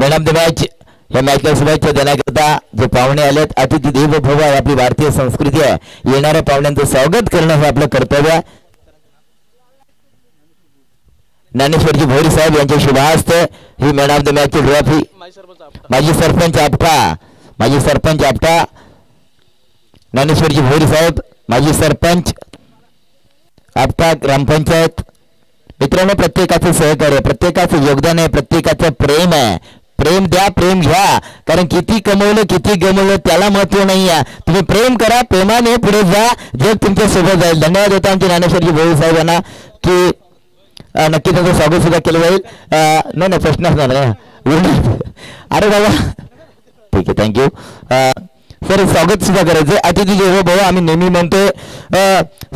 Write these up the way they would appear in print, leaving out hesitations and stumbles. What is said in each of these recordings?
Man of the match या मॅचला शुभेच्छा देण्याकरता जे पाहुणे आलेत, अतिथी देवो भव आहे आपली भारतीय संस्कृती आहे. येणाऱ्या पाहुण्यांचं स्वागत करणं हे आपलं कर्तव्य आहे. ज्ञानेश्वरजी भोईर साहेब यांच्या शुभ हस्ते he man of the match ची ट्रॉफी माजी सरपंच आपटा ज्ञानेश्वरजी भोईर साहेब माजी सरपंच आपटा ग्रामपंचायत. मित्रांनो, प्रत्येकाचं सहकार्य, प्रत्येकाचं योगदान आहे, प्रत्येकाचं प्रेम आहे. प्रेम द्या, प्रेम घ्या. कारण किती कमवलं किती गमवलं त्याला महत्व नाही आहे. तुम्ही प्रेम करा, प्रेमाने पुढे जा, जग तुमच्या सोबत जाईल. धन्यवाद देतो आमचे ज्ञानेश्वरजी भोईर साहेब यांना की नक्की त्याचं स्वागत सुद्धा केलं जाईल. नाही प्रश्न असणार अरे बाबा ठीक आहे, थँक्यू सर. स्वागत सुद्धा करायचं. अतिथी देवो भव आम्ही नेहमी म्हणतोय.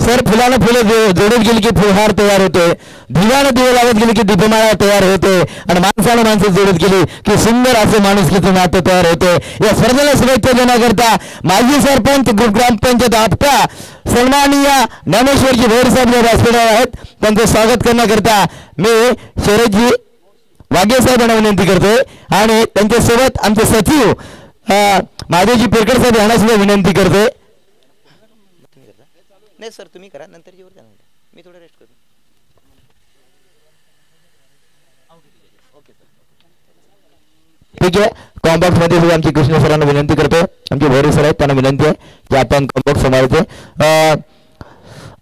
सर, फुलानं फुलं जोडत गेली की फुलहार तयार होते, दिव्यानं दिवे लावत गेली की दीपमाळा तयार होते, आणि माणसानं माणसं जोडत गेली की सुंदर असं माणुसकीचं नातं तयार होते. या स्पर्धेला शुभेच्छा देण्याकरता माजी सरपंच ग्रामपंचायत आपटा सन्माननीय ज्ञानेश्वरजी भोईर साहेब व्यासपीठावर आहेत. त्यांचं स्वागत करण्याकरता मी शरदजी वाघे साहेबांना विनंती करतोय आणि त्यांच्यासोबत आमचे सचिव महादेवजी पेरकर साहेब यांना सुद्धा विनंती करतोय. नाही सर, तुम्ही करा, नंतर जेवढं जाणार मी थोडं रेस्ट करतो. ठीक आहे. कॉम्बॉक्स मध्ये सुद्धा आमची कृष्ण सरांना विनंती करतोय. आमचे भोईर सर आहेत, त्यांना विनंती आहे की आपण कॉम्बॉक्स सांभाळते.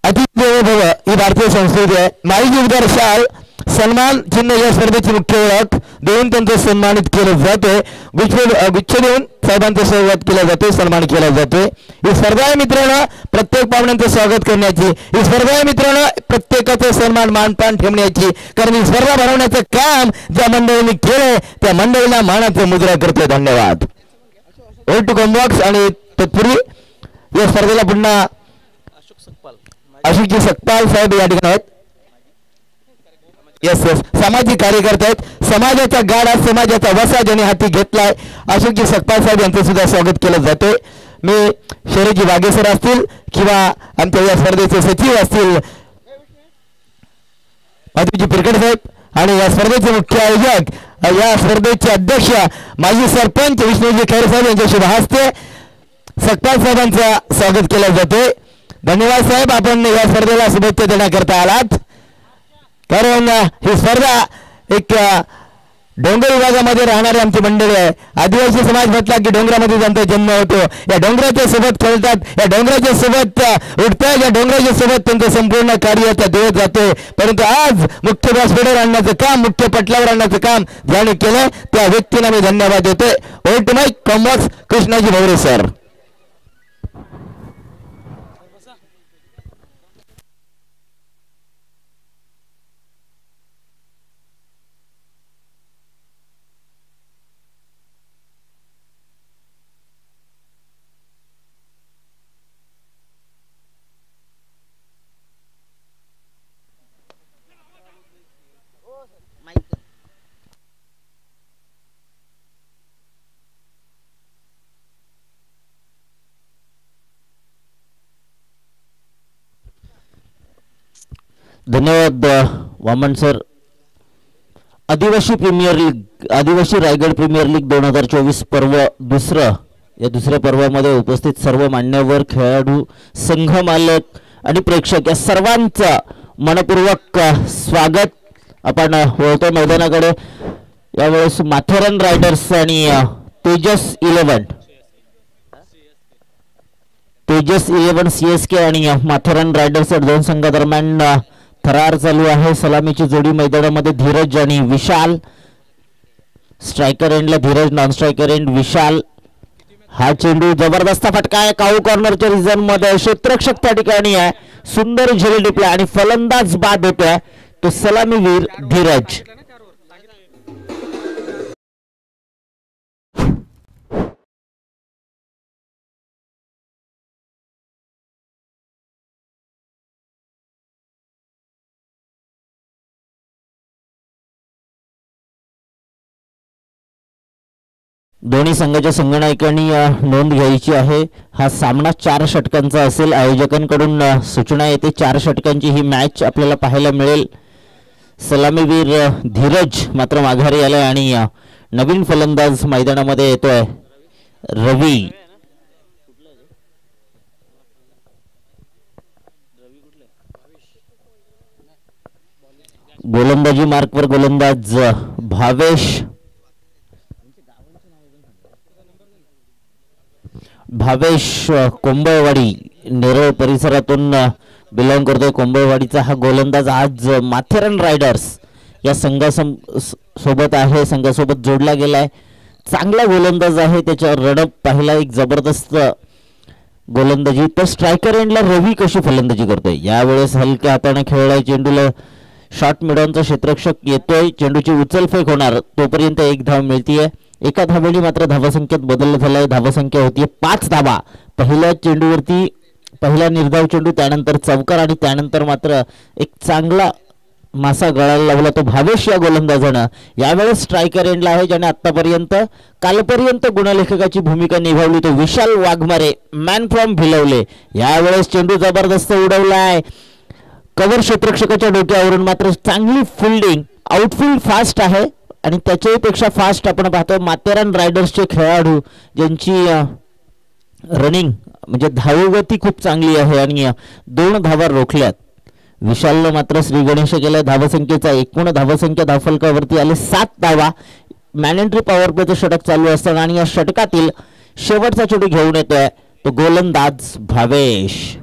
अतिथी देवो भव ही भारतीय संस्कृती आहे. माजी उद्गार शाल सन्मान चिन्ह या स्पर्धेची मुख्य ओळख देऊन त्यांचं सन्मानित केलं जाते. गुच्छ देऊन साहेबांचा स्वागत केलं जाते, सन्मान केला जातोय. ही स्पर्धा आहे मित्रांनो प्रत्येक पाहुण्यांचं स्वागत करण्याची. ही स्पर्धा आहे मित्रांनो प्रत्येकाचा सन्मान मानपान ठेवण्याची. कारण ही स्पर्धा भरवण्याचं काम ज्या मंडळींनी केलंय त्या मंडळीला मानाचं मुद्रा करतोय. धन्यवाद. ओल टू कॉम्बॉक्स. आणि तत्पूर्वी या स्पर्धेला पुन्हा अशोकजी सकपाल साहेब या ठिकाणी आहेत. यस सामाजिक कार्यकर्ते आहेत. समाजाचा गाडा समाजाचा वसा ज्यांनी हाती घेतलाय अशोकजी सकपाल साहेब यांचं सुद्धा स्वागत केलं जाते. मी शरदजी वाघे सर असतील किंवा आमच्या या स्पर्धेचे सचिव असतील माधवजी पिरकड साहेब आणि या स्पर्धेचे मुख्य आयोजक या स्पर्धेचे अध्यक्ष माजी सरपंच विष्णूजी खैरे साहेब यांच्या शुभ हस्ते सकपाल साहेबांचं स्वागत केलं जाते. धन्यवाद साहेब, आपण या स्पर्धेला शुभेच्छा देण्याकरता आलात. कारण ही स्पर्धा एक डोंगर विभागामध्ये राहणारी आमची मंडळी आहे. आदिवासी समाज म्हटला की डोंगरामध्ये त्यांचा जन्म होतो. या डोंगराच्या सोबत खेळतात, या डोंगराच्या सोबत उठतात, या डोंगराच्या सोबत त्यांचं संपूर्ण कार्य त्या देत जाते. परंतु आज मुख्य व्यासपीठावर आणण्याचं काम, मुख्य पटलावर आणण्याचं काम ज्याने केलं त्या व्यक्तीला मी धन्यवाद देतोय. ओल to mic commbox Krishnaji Bhavre sir. धन्यवाद वामन सर. आदिवासी रायगड प्रीमियर लीग 2024 पर्व दुसरं. या दुसऱ्या पर्वामध्ये उपस्थित सर्व मान्यवर खेळाडू, संघ मालक आणि प्रेक्षक या सर्वांचं मनपूर्वक स्वागत. आपण वळतो मैदानाकडे. यावेळेस माथेरान रायडर्स आणि तेजस 11 CSK आणि माथेरान रायडर्स या दोन संघादरम्यान थरार चालू आहे. सलामीची जोडी मैदानामध्ये धीरज आणि विशाल. स्ट्रायकर एंडला धीरज, नॉन स्ट्रायकर एंड विशाल. हा चेंडू जबरदस्त फटका आहे काऊ कॉर्नरच्या रिझन मध्ये. क्षेत्ररक्षक त्या ठिकाणी आहे. सुंदर झेल टिपला आणि फलंदाज बाद होतोय तो सलामीवीर धीरज. दोन्ही संघाच्या संघनायकांनी नोंद घ्यायची आहे. हा सामना 4 षटकांचा असेल. आयोजकांकडून सूचना येते 4 षटकांची ही मॅच आपल्याला पाहायला मिळेल. सलामीवीर धीरज मात्र माघारी आलाय आणि नवीन फलंदाज मैदानामध्ये येतोय रवी. गोलंदाजी मार्कवर गोलंदाज भावेश कोंबळवाडी नेरळ परिसरातून बिलॉंग करतोय. कोंबळवाडीचा हा गोलंदाज आज माथेरान रायडर्स या संघासोबत आहे, संघासोबत जोडला गेलाय. चांगला गोलंदाज आहे, त्याच्यावर रडप पाहिला, एक जबरदस्त गोलंदाजी. तर स्ट्रायकर एंडला रवी कशी फलंदाजी करतोय. यावेळेस हलक्या हाताने खेळलाय, चेंडूला शॉट मिडॉनचा क्षेत्ररक्षक येतोय, चेंडूची उचलफेक होणार तोपर्यंत एक धाव मिळतीये. एका धावेने मात्र धावसंख्येत बदल झालाय. धावसंख्या होतीये 5 धावा. पहिल्या चेंडूवरती पहिला निर्धाव चेंडू, त्यानंतर चौकार आणि त्यानंतर मात्र एक चांगला मासा गळायला लावला तो भावेश या गोलंदाजानं. यावेळेस स्ट्रायकर एंडला आहे, ज्याने आतापर्यंत कालपर्यंत गुणलेखकाची भूमिका निभावली तो विशाल वाघमारे, मॅन फ्रॉम भिलवले. यावेळेस चेंडू जबरदस्त उडवलाय कव्हर क्षेत्ररक्षकाच्या डोक्यावरून. मात्र चांगली फिल्डिंग, आउटफील्ड फास्ट आहे आणि त्याच्यापेक्षा फास्ट आपण पाहतो माथेरान रायडर्सचे खेळाडू, ज्यांची रनिंग म्हणजे धावगती खूप चांगली आहे आणि 2 धावा रोखल्यात. विशालनं मात्र श्री गणेश केल्या. धावसंख्येचा एकूण धावसंख्या धावफलकावरती आले 7 धावा. मॅनेंट्री पॉवर प्लेचं षटक चालू असताना आणि या षटकातील शेवटचा चेंडू घेऊन येतोय तो गोलंदाज भावेश.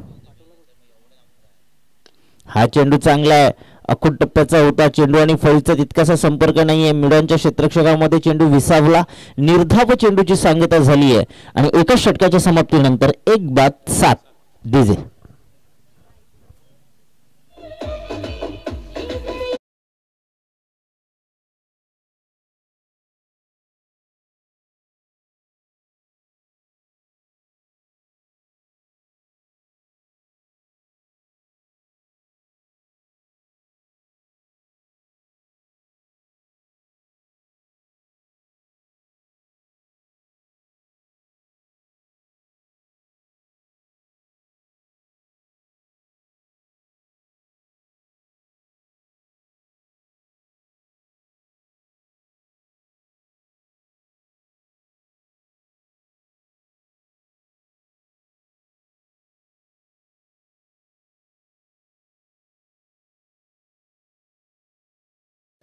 हा चेंडू चांगला आहे, अखूट टप्प्याचा होता चेंडू आणि फळीचा तितकासा संपर्क नाहीये. मिडॉनच्या क्षेत्ररक्षकामध्ये चेंडू विसावला. निर्धाव चेंडूची सांगता झाली आहे आणि एका षटकाच्या समाप्तीनंतर 1-7 डीजे.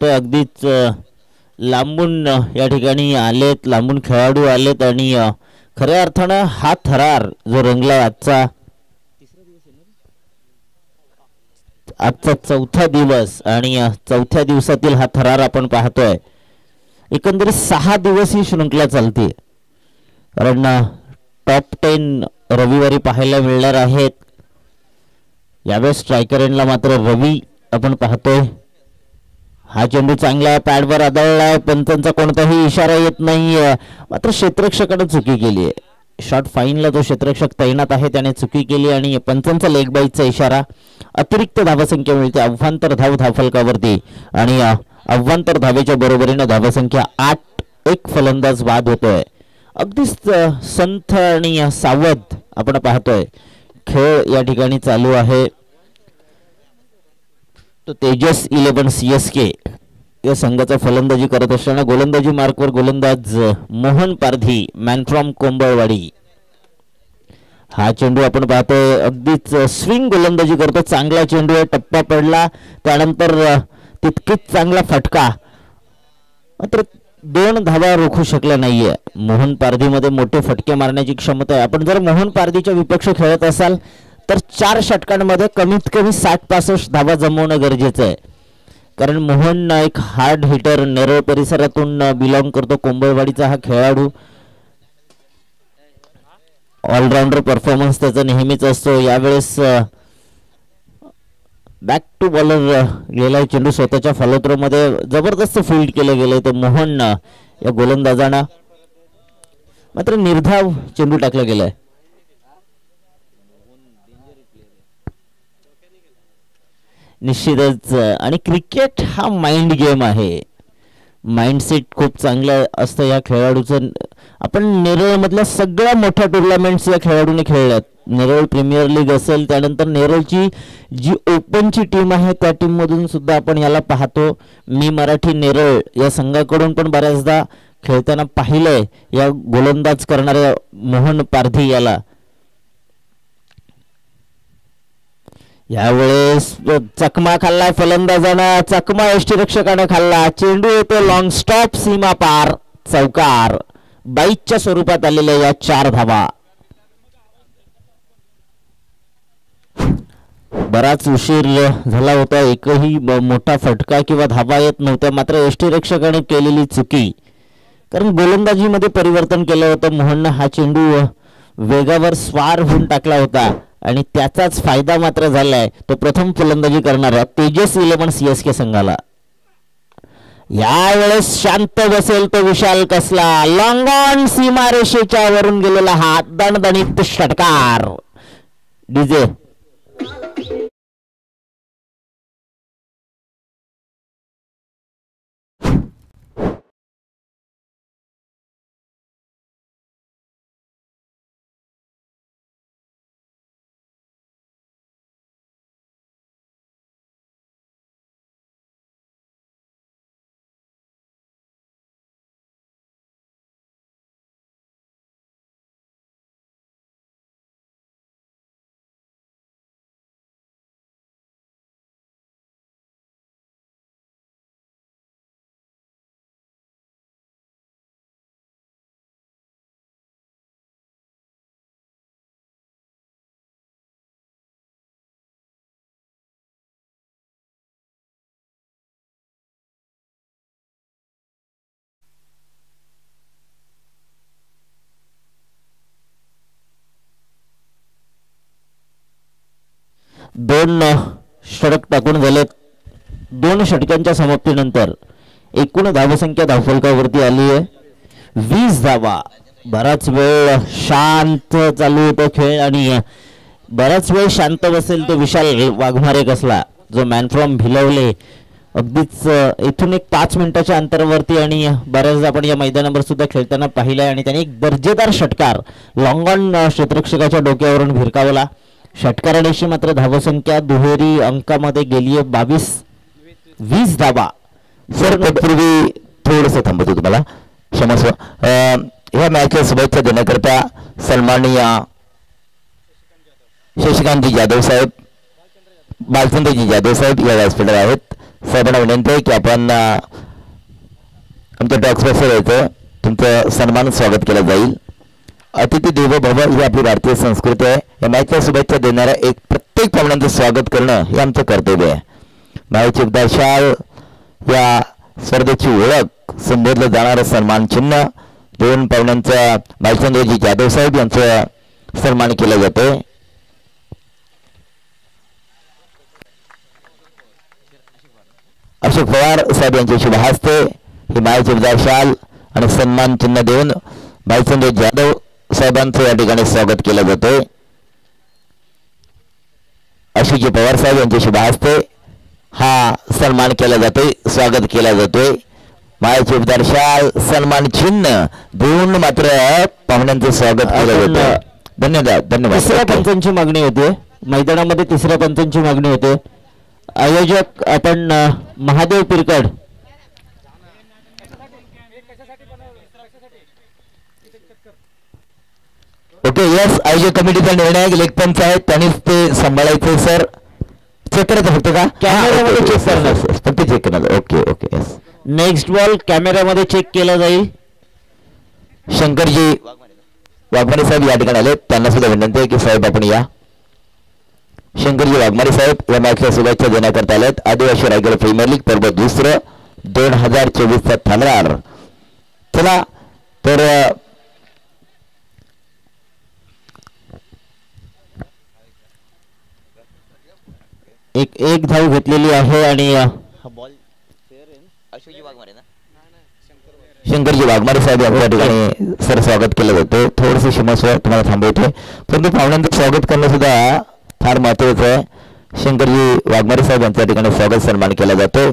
अगदीच लांबून या ठिकाणी आलेत, लांबून खेळाडू आलेत आणि खऱ्या अर्थानं हा थरार जो रंगला आजचा 4था दिवस आणि 4थ्या दिवसातील हा थरार आपण पाहतोय. एकंदरीत 6 दिवस ही श्रृंखला चालते, कारण टॉप 10 रविवारी पाहायला मिळणार आहेत. यावेळेस स्ट्रायकर एंडला मात्र रवी आपण पाहतोय. हा चेंडू चांगला पॅडवर आदळलाय, पंचांचा कोणताही इशारा येत नाहीये. मात्र क्षेत्ररक्षकाने चुकी केली आहे. शॉट फाईनला जो क्षेत्ररक्षक तैनात आहे त्याने चुकी केली आणि पंचांचा लेग बाईटचा इशारा. अतिरिक्त धावसंख्या मिळते अव्वांतर धाव धावफलकावरती आणि अव्वांतर धावेच्या बरोबरीने धावसंख्या 8. एक फलंदाज बाद होतोय. अगदीच संथ आणि सावध आपण पाहतोय खेळ या ठिकाणी चालू आहे. तो तेजस 11 CSK या संघाचा फलंदाजी करत असताना गोलंदाजी मार्कवर गोलंदाज मोहन पारधी, मॅन फ्रॉम कोंबळवाडी. हा चेंडू आपण पाहतोय अगदीच स्विंग गोलंदाजी करतो. चांगला चेंडू आहे, टप्पा पडला, त्यानंतर तितकीच चांगला फटका. मात्र 2 धावा रोखू शकला नाहीये. मोहन पारधीमध्ये मोठे फटके मारण्याची क्षमता आहे. आपण जर मोहन पारधीच्या विपक्ष खेळत असाल तर 4 षटकांमध्ये कमीत कमी 60-65 धावा जमवणं गरजेचं आहे, कारण मोहन एक हार्ड हिटर नेरळ परिसरातून बिलॉंग करतो. कोंबळवाडीचा हा खेळाडू ऑलराऊंडर परफॉर्मन्स त्याचा नेहमीच असतो. यावेळेस बॅक टू बॉलर गेलाय चेंडू, स्वतःच्या फॉलोथ्रो मध्ये जबरदस्त फील्ड केलं गेलंय तो मोहन या गोलंदाजानं. मात्र निर्धाव चेंडू टाकला गेलाय. निश्चितच, आणि क्रिकेट हा माइंड गेम आहे. माइंडसेट खूप चांगलं असतं या खेळाडूचं. आपण नेरळमधल्या सगळ्या मोठ्या टुर्नामेंट्स या खेळाडूने खेळल्यात. नेरळ प्रीमियर लीग असेल, त्यानंतर नेरळची जी ओपनची टीम आहे त्या टीम मधून सुद्धा आपण याला पाहतो. मी मराठी नेरळ या संघाकडून पण बऱ्याचदा खेळताना पाहिलंय या गोलंदाज करणाऱ्या मोहन पारधी याला. यावेळेस चकमा खाल्ला फलंदाजानं, चकमा यष्टीरक्षकानं खाल्ला. चेंडू येतो लॉंग स्टॉप, सीमा पार, चौकार. 22च्या स्वरूपात आलेल्या या 4 धावा. बराच उशीर झाला होता, एकही मोठा फटका किंवा धावा येत नव्हत्या. मात्र यष्टीरक्षकाने केलेली चुकी, कारण गोलंदाजीमध्ये परिवर्तन केलं होतं मोहननं. हा चेंडू वेगावर स्वार होऊन टाकला होता आणि त्याचाच फायदा मात्र झालाय तो प्रथम फलंदाजी करणाऱ्या तेजस 11 CSK संघाला. यावेळेस शांत बसेल तो विशाल कसला. लॉंग ऑन, सीमारेषेच्या वरून गेलेला हा दणदणीत षटकार. डीजे दोन षटक टाकून झालेत. 2 षटकांच्या समाप्तीनंतर एकूण धावसंख्या धावफलकावरती आली आहे 20 धावा. बराच वेळ शांत चालू होता खेळ आणि बराच वेळ शांत बसेल तो विशाल वाघमारे कसला, जो मॅन फ्रॉम भिलवले अगदीच इथून एक 5 मिनिटाच्या अंतरावरती आणि बऱ्याचदा आपण या मैदानावर सुद्धा खेळताना पाहिलंय. आणि त्याने एक दर्जेदार षटकार लॉंग ऑन क्षेत्ररक्षकाच्या डोक्यावरून भिरकावला. षटकारानेशी मात्र धावसंख्या दुहेरी अंकामध्ये गेली आहे 20 धावा. सर तत्पूर्वी थोडंसं थांबतो तुम्हाला, क्षमस्व. ह्या मॅचला शुभेच्छा देण्याकरता सन्माननीय शशिकांतजी जाधव साहेब, बालचंद्रजी जाधव साहेब या व्यासपीठावर आहेत. साहेबांना विनंती आहे की आपण आमच्या टॉक्सबॉक्सवर यायचं, तुमचं सन्मान स्वागत केलं जाईल. अतिथी देवो भव ही आपली भारतीय संस्कृती आहे. या मॅचला शुभेच्छा देणाऱ्या प्रत्येक पाहुण्यांचं स्वागत करणं हे आमचं कर्तव्य आहे. मॅच शाल या स्पर्धेची ओळख संबोधलं जाणारं सन्मान चिन्ह 2 पाहुण्यांचा बालचंद्रजी जाधव साहेब यांचं सन्मान केलं जाते. अशोक पवार साहेब यांच्या शुभ हस्ते ही मॅच शाल आणि सन्मान चिन्ह देऊन बालचंद्र जाधव साहेबांचं या ठिकाणी स्वागत केलं जाते. अशोकजी पवार साहेब यांच्या शुभ हस्ते हा सन्मान केला जातोय, स्वागत केला जातोय. मायाचे उबदार शाल सन्मान चिन्ह देऊन मात्र पाहुण्यांचं स्वागत केलं जातं. धन्यवाद धन्यवाद. तिसऱ्या पंचांची मागणी होते मैदानामध्ये, तिसऱ्या पंचांची मागणी होते. आयोजक आपण महादेव पिरकड. ओके यस, आयोजक कमिटीचा निर्णय लेग पंच आहे, त्यांनीच ते सांभाळायचे. सर चेक करायचं फक्त का कॅमेऱ्यामध्ये चेक करणार, फक्त चेक करणार. Okay okay yes. Next ball कॅमेऱ्यामध्ये चेक केला जाईल. शंकरजी वाघमारे साहेब या ठिकाणी आले, त्यांना सुद्धा विनंती आहे की साहेब आपण या. शंकरजी वाघमारे साहेब या मॅचला शुभेच्छा देण्याकरता आलेत. आदिवासी रायगड प्रीमियर लीग पर्व 2 2024चा ठरणार. चला तर एक धाव घेतलेली आहे आणि बॉल अशोकजी वाघमारे ना, शंकरजी वाघमारे साहेब यांच्या ठिकाणी सर स्वागत केलं जातं. थोडंसं क्षमस्व तुम्हाला थांबवतोय, परंतु पाहुण्यांचं स्वागत करणं सुद्धा फार महत्वाचं आहे. शंकरजी वाघमारे साहेब यांच्या ठिकाणी स्वागत सन्मान केला जातोय.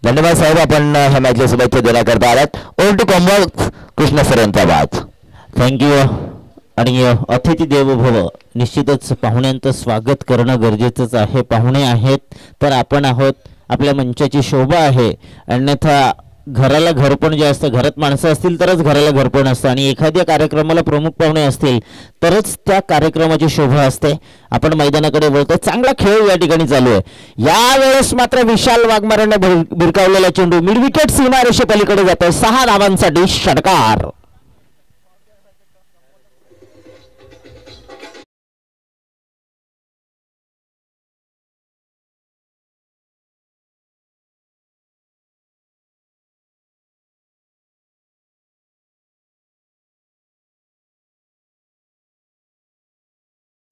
धन्यवाद साहेब, आपण ह्या मॅचला शुभेच्छा देण्याकरता आलात. Over to commbox Krishna sir यांचा आवाज. थँक्यू. आणि अतिथी देवो भव, निश्चितच पाहुण्यांचं स्वागत करणं गरजेचंच आहे. पाहुणे आहेत तर आपण आहोत, आपल्या मंचाची शोभा आहे. अन्यथा घराला घरपण जे असतं, घरात माणसं असतील तरच घराला घरपण असतं आणि एखाद्या कार्यक्रमाला प्रमुख पाहुणे असतील तरच त्या कार्यक्रमाची शोभा असते. आपण मैदानाकडे वळतो. चांगला खेळ या ठिकाणी चालू आहे. यावेळेस मात्र विशाल वाघमारेने भिरकावलेला चेंडू मिड विकेट सीमारेषे पलीकडे जातोय. 6 धावांसाठी षटकार.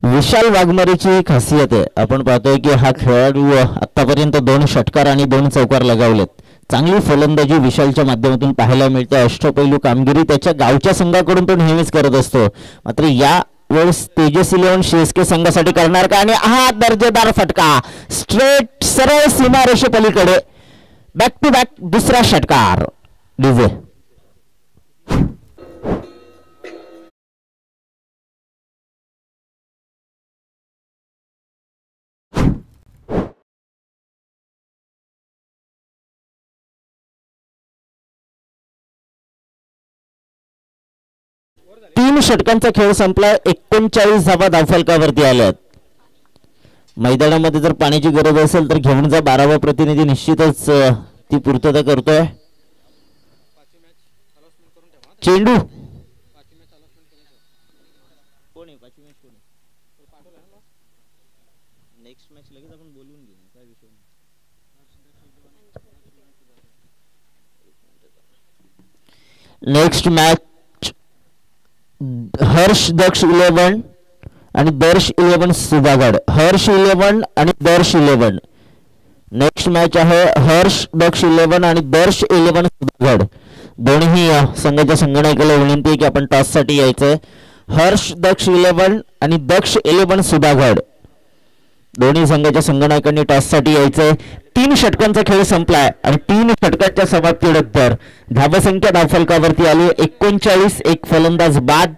विशाल वाघमारेची ही खासियत आहे. आपण पाहतोय की हा खेळाडू आतापर्यंत 2 षटकार आणि 2 चौकार लगावलेत. चांगली फलंदाजी विशालच्या माध्यमातून पाहायला मिळते. अष्टपैलू कामगिरी त्याच्या गावच्या संघाकडून तो नेहमीच करत असतो. मात्र या वेळेस तेजस 11 सीएसके संघासाठी करणार का? आणि हा दर्जेदार फटका स्ट्रेट सरळ सीमारेषे पलीकडे. बॅक टू बॅक दुसरा षटकार. डीजे तीन षटकांचा खेळ संपला. 39 धावा धावफलकावरती आल्यात. मैदानामध्ये जर पाण्याची गरज असेल तर घेऊन जा. 12वा प्रतिनिधी निश्चितच ती पूर्तता करतोय. चेंडू नेक्स्ट मॅच लगेच आपण बोलून घेऊ, काय विषय नाही. नेक्स्ट मॅच हर्ष दक्ष 11 आणि दर्श 11 सुधागड. हर्ष 11 आणि दर्श 11. नेक्स्ट मॅच आहे हर्ष दक्ष 11 आणि दर्श 11 सुधागड. दोन्ही संघाच्या संगणकाला विनंती आहे की आपण टॉस साठी यायचंय. हर्ष दक्ष 11 आणि दक्ष 11 सुधागड दोन्ही संघाच्या संगणकांनी टॉस साठी यायचंय. 3 षटकांचा खेळ संपलाय आणि 3 षटकांच्या समाप्तीनंतर धावसंख्या धावफलकावरती आली 39. एक फलंदाज बाद.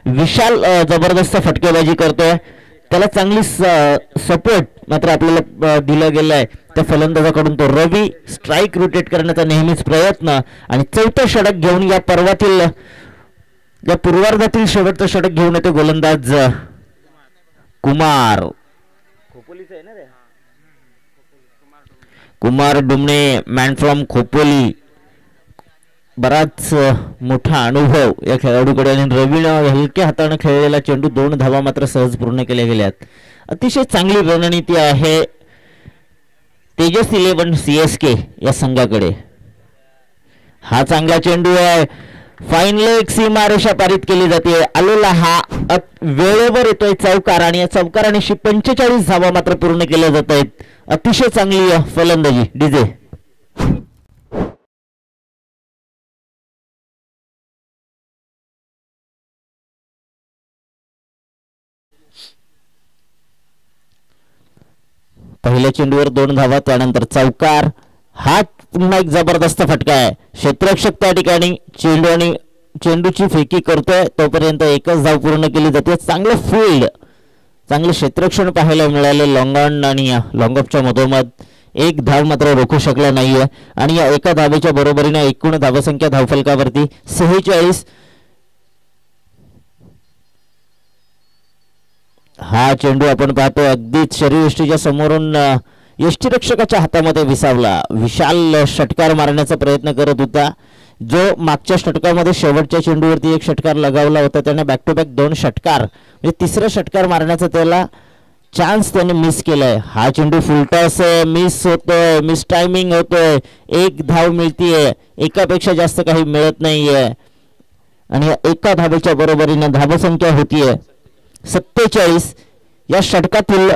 विशाल जबरदस्त फटकेबाजी करतोय. त्याला चांगली सपोर्ट मात्र आपल्याला दिला गेलाय त्या फलंदाजाकडून. तो रवी स्ट्राईक रोटेट करण्याचा नेहमीच प्रयत्न आणि चौथं षटक घेऊन या पर्वातील या पूर्वार्धातील शेवटचं षटक घेऊन येते गोलंदाज कुमार. Kumar Dumane, man from Khopoli. बराच मोठा अनुभव या खेळाडूकडे आणि रवीनं हलक्या हाताने खेळलेला चेंडू 2 धावा मात्र सहज पूर्ण केल्या गेल्यात. अतिशय चांगली रणनीती आहे तेजस 11 सीएसके या संघाकडे. हा चांगला चेंडू आहे. फाईन लेग सीमारेषा पारित केली जाते. आलेला हा वेळेवर येतोय चौकार आणि या चौकाराने 45 धावा मात्र पूर्ण केल्या जात आहेत. अतिशय चांगली फलंदाजी. डीजे पहिल्या चेंडूवर 2 धावा त्यानंतर चौकार. हा पुन्हा एक जबरदस्त फटका आहे. क्षेत्ररक्षक त्या ठिकाणी चेंडू आणि चेंडूची फेकी करतोय तोपर्यंत एकच धाव पूर्ण केली जाते. चांगलं फील्ड, चांगले क्षेत्ररक्षण पाहायला मिळाले लॉंग ऑन आणि लॉंग ऑफच्या मधोमध. एक धाव मात्र रोखू शकला नाहीये आणि या एका धावेच्या बरोबरीने एकूण धावसंख्या धावफलकावरती 46. हा चेंडू आपण पाहतो अगदीच शरीरयष्टीच्या समोरून यष्टीरक्षकाच्या हातामध्ये विसावला. विशाल षटकार मारण्याचा प्रयत्न करत होता. जो मागच्या षटकामध्ये शेवटच्या चेंडूवरती एक षटकार लगावला होता त्याने बॅक टू बॅक 2 षटकार म्हणजे तिसरा षटकार मारण्याचा त्याला चान्स त्याने मिस केलाय. हा चेंडू फुलटॉस मिस होतोय, मिस टायमिंग होतोय. एक धाव मिळतीये, एकापेक्षा जास्त काही मिळत नाहीये आणि एका धावेच्या बरोबरीने धावसंख्या होतीये 47. या षटकातील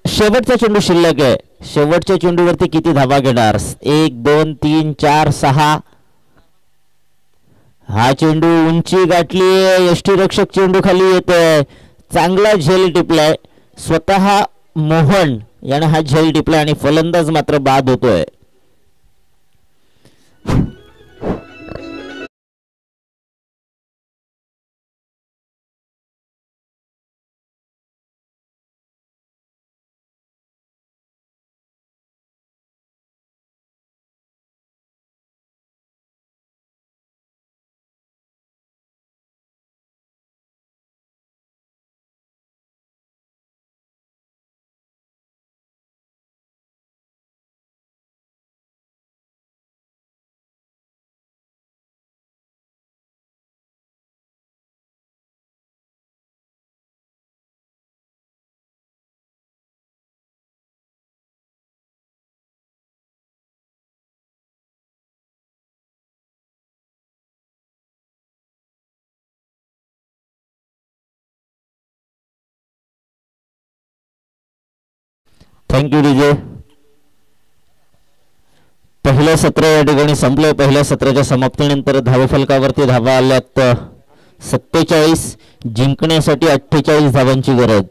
शेवटचा चेंडू शिल्लक आहे. शेवटच्या चेंडूवरती किती धावा घेणार? 1 2 3 4 6. हा चेंडू उंची गाठली. यष्टीरक्षक चेंडू खाली येतोय. चांगला झेल टिपलाय. स्वतः मोहन याने हा झेल टिपला आणि फलंदाज मात्र बाद होतोय. Thank you DJ. पहिलं सत्र या ठिकाणी संपलं. पहिल्या सत्राच्या समाप्तीनंतर धावफलकावरती धावा आल्यात 47. जिंकण्यासाठी 48 धावांची गरज.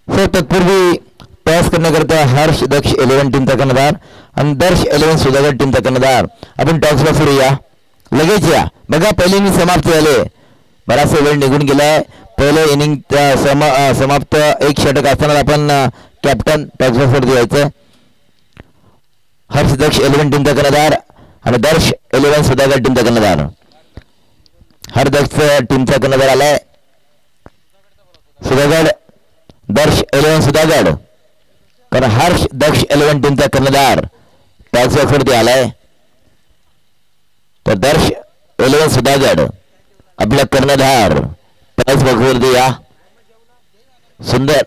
सर तत्पूर्वी टॉस करण्याकरता हर्ष दक्ष 11 टीमचा कर्णधार आणि दर्श 11 सुधागड टीमचा कर्णधार. आपण टॉसला सुरू या, लगेच या. बघा पहिली इनिंग समाप्त झाले, बराचसा वेळ निघून गेलाय. पहिलं इनिंग समाप्त. एक षटक असताना आपण कॅप्टन टॉसवरती यायचं. हर्ष दक्ष 11 टीमचा कर्णधार आणि दर्श 11 सुधागड टीमचा कर्णधार. हर दक्ष टीमचा कर्णधार आलाय सुधागड, दर्श 11 सुधागड. कारण हर्ष दक्ष 11 टीमचा कर्णधार टॉसवरती आलाय, तर दर्श 11 सुधागड आपला कर्णधार टॉसवरती या. सुंदर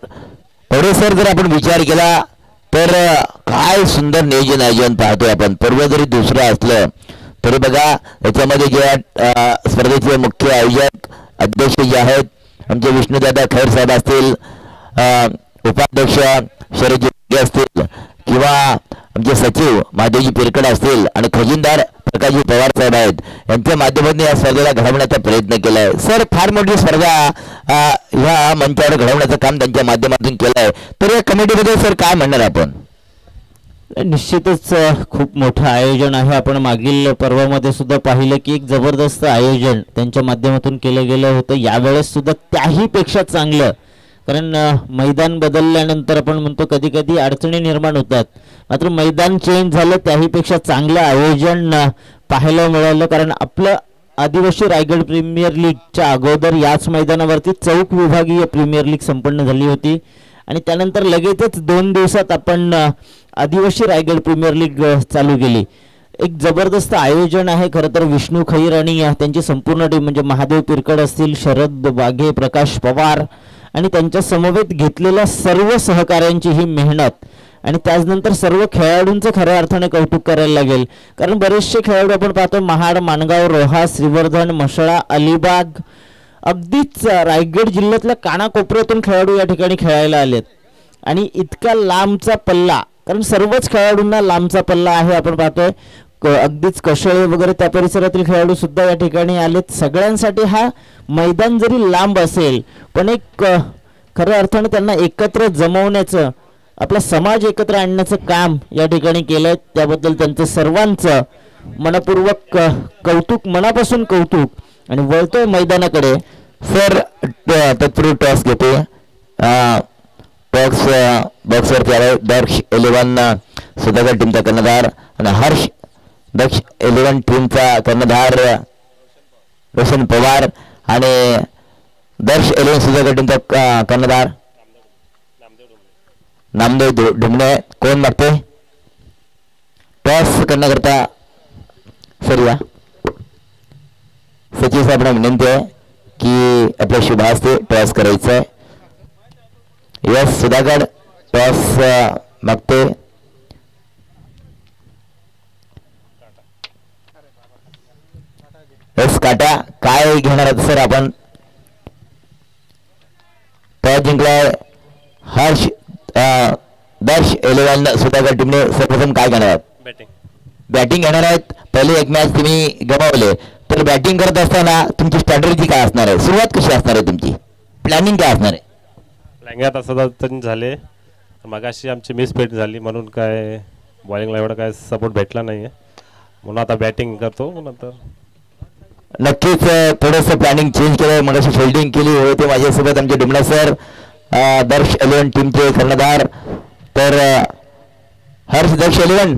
थोडे सर जर आपण विचार केला तर काय सुंदर नियोजन पाहतोय आपण. पूर्व जरी दुसरं असलं तरी बघा याच्यामध्ये जे स्पर्धेचे मुख्य आयोजक अध्यक्ष जे आहेत आमचे विष्णुदादा खैर साहेब असतील, उपाध्यक्ष शरद असतील किंवा आमचे सचिव महादेवजी पिरकड असतील आणि खजिनदार प्रकाशजी पवार साहेब आहेत, यांच्या माध्यमातून या स्पर्धेला घडवण्याचा प्रयत्न केलाय. सर फार मोठी स्पर्धा ह्या मंचावर घडवण्याचं काम त्यांच्या माध्यमातून केलंय. तर या कमिटीबद्दल सर काय म्हणणार आपण? निश्चितच खूप मोठं आयोजन आहे. आपण मागील पर्वामध्ये सुद्धा पाहिलं की एक जबरदस्त आयोजन त्यांच्या माध्यमातून केलं गेलं होतं. यावेळेस सुद्धा त्याहीपेक्षा चांगलं, कारण मैदान बदलल्यानंतर आपण म्हणतो कधी कधी अडचणी निर्माण होतात, मात्र मैदान चेंज झालं त्याहीपेक्षा चांगलं आयोजन पाहायला मिळालं. कारण आपलं आदिवासी रायगड प्रीमियर लीगच्या अगोदर याच मैदानावरती चौक विभागीय प्रीमियर लीग संपन्न झाली होती आणि त्यानंतर लगेचच 2 दिवसात आपण आदिवासी रायगड प्रीमियर लीग चालू केली. एक जबरदस्त आयोजन आहे खरं तर. विष्णू खैर आणि त्यांची संपूर्ण टीम म्हणजे महादेव पिरकड असतील, शरद वाघे, प्रकाश पवार आणि त्यांच्या समवेत घेतलेल्या सर्व सहकाऱ्यांची ही मेहनत आणि त्याचनंतर सर्व खेळाडूंचं खऱ्या अर्थाने कौतुक करायला लागेल. कारण बरेचसे खेळाडू आपण पाहतो महाड, माणगाव, रोहा, श्रीवर्धन, मसळा, अलिबाग, अगदीच रायगड जिल्ह्यातल्या कानाकोपऱ्यातून खेळाडू या ठिकाणी खेळायला आलेत आणि इतका लांबचा पल्ला, कारण सर्वच खेळाडूंना लांबचा पल्ला आहे. आपण पाहतोय अगदीच कशळे वगैरे त्या परिसरातील खेळाडू सुद्धा या ठिकाणी आलेत. सगळ्यांसाठी हा मैदान जरी लांब असेल पण एक खऱ्या अर्थाने त्यांना एकत्र जमवण्याचं, आपला समाज एकत्र आणण्याचं काम या ठिकाणी केलंय. त्याबद्दल त्यांचं सर्वांचं मनपूर्वक कौतुक, मनापासून कौतुक. आणि वळतोय मैदानाकडे सर तत्पूर्वी टॉस घेते. बॉक्सवरती आले दक्ष 11 सुधागड टीमचा कर्णधार आणि हर्ष दक्ष 11 टीमचा कर्णधार रोशन पवार आणि दर्श 11 सुधागड टीमचा कर्णधार नामदेव ढुमणे. कोण मागते टॉस करण्याकरता? सर या. सचिव साहेबांना विनंती आहे की आपल्या शुभ हस्ते टॉस करायचं आहे. यस सुधागड टॉस मागते. यस काटा काय घेणार आहात सर आपण? टॉस जिंकलाय हर्ष दर्श 11 सुधागड टीमने. सर्वप्रथम काय घेणार आहेत? बॅटिंग घेणार आहेत. पहिले एक मॅच तुम्ही गमावले, तर बॅटिंग करत असताना तुमची स्ट्रॅटेजी काय असणार आहे? सुरुवात कशी असणार आहे तुमची? प्लॅनिंग काय असणार आहे? प्लॅनिंग आता सध्या झाले, मगाशी आमची मिसफिट झाली म्हणून काय बॉलिंगला एवढा काय सपोर्ट भेटला नाही आहे, म्हणून आता बॅटिंग करतो. नंतर नक्कीच थोडंसं प्लॅनिंग चेंज केलं. मगाशी फिल्डिंग केली होते माझ्यासोबत आमचे डुमला सर, दर्श 11 टीमचे कर्णधार, तर हर्ष दक्ष 11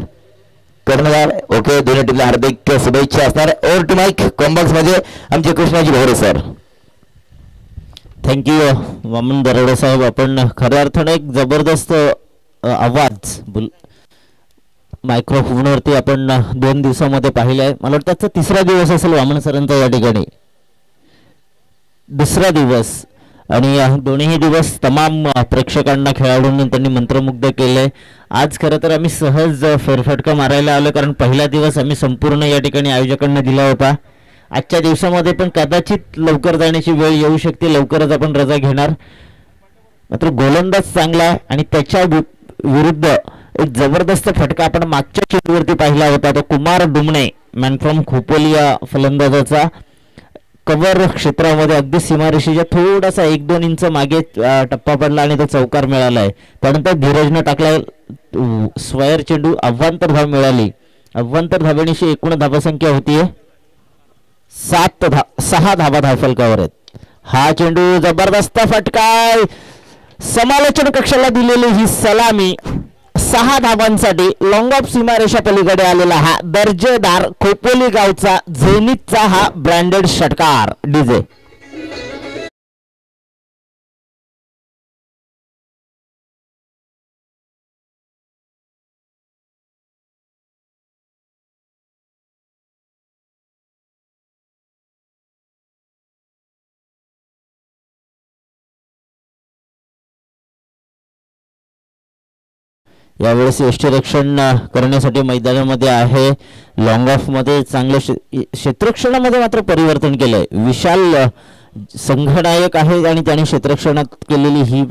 कर्णधार. ओके, दोन्ही टीमला हार्दिक शुभेच्छा असणार. ओव्हर टू माईक कॉम्बॉक्स मध्ये आमचे कृष्णाजी भोरे सर. थँक्यू वामन दरोडे साहेब. आपण खऱ्या अर्थाने एक जबरदस्त आवाज मायक्रोफोनवरती आपण 2 दिवसामध्ये पाहिला आहे. मला वाटतं त्याचा 3रा दिवस असेल वामन सरांचा या ठिकाणी, 2रा दिवस. आणि दोन्ही दिवस तमाम प्रेक्षकांना, खेळाडूंना त्यांनी मंत्रमुग्ध केलंय. आज खरं तर आम्ही सहज फेरफटका मारायला आलो, कारण पहिला दिवस आम्ही संपूर्ण या ठिकाणी आयोजकांना दिला होता. आजच्या दिवसामध्ये पण कदाचित लवकर जाण्याची वेळ येऊ शकते, लवकरच आपण रजा घेणार. मात्र गोलंदाज चांगला आहे आणि त्याच्या विरुद्ध एक जबरदस्त फटका आपण मागच्या चेंडूवरती पाहिला होता. तो कुमार डुमणे मॅन फ्रॉम खोपोली या फलंदाजाचा कव्हर क्षेत्रामध्ये अगदी सीमारेषेच्या थोडासा 1-2 इंच मागे टप्पा पडला आणि तो चौकार मिळालाय. त्यानंतर धीरजनं टाकला स्क्वेअर चेंडू, अव्वांतर धाव मिळाली. अव्वांतर धावेनिशी एकूण धावसंख्या होतीये 6 धावा धावफलकावर आहेत. हा चेंडू जबरदस्त फटका, समालोचन कक्षाला दिलेली ही सलामी 6 धावांसाठी लॉंग ऑफ सीमारेषा पलीकडे आलेला हा दर्जेदार खोपोली गावचा झेनिथचा हा ब्रँडेड षटकार. डीजे यावेळेस यष्टीरक्षण करण्यासाठी मैदानामध्ये आहे. लॉंग ऑफ मध्ये चांगलं क्षेत्ररक्षणामध्ये मात्र परिवर्तन केलंय. विशाल संघनायक आहे आणि त्याने क्षेत्ररक्षणात केलेली ही